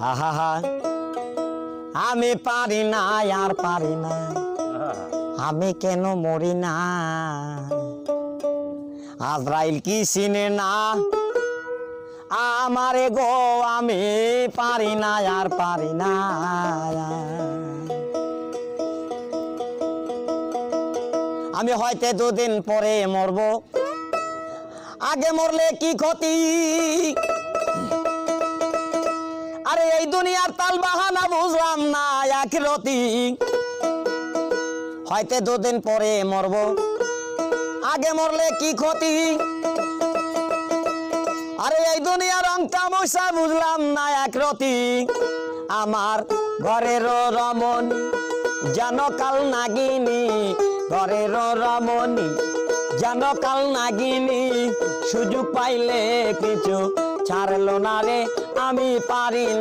আহা আমি পারি না আর পারি না, আমি কেন মরি না। আজরাইল কি চিনে না আমারে গো, আমি পারি না আর পারি না। আমি হয়তো দুদিন পরে মরব, আগে মরলে কি ক্ষতি। আরে এই দুনিয়ার তাল বাহানা বুঝলাম না আখিরাতি। হয়তো দুদিন পরে মরব, আগে মরলে কি ক্ষতি। আরে এই দুনিয়ার রং তামাশা বুঝলাম না আখিরাতি। আমার ঘরের রমণী যেন কাল নাগিনী, ঘরের রমণী যেন কাল নাগিনী। সুযোগ পাইলে কিছু ছাড়লো না রে, আমি পারি না।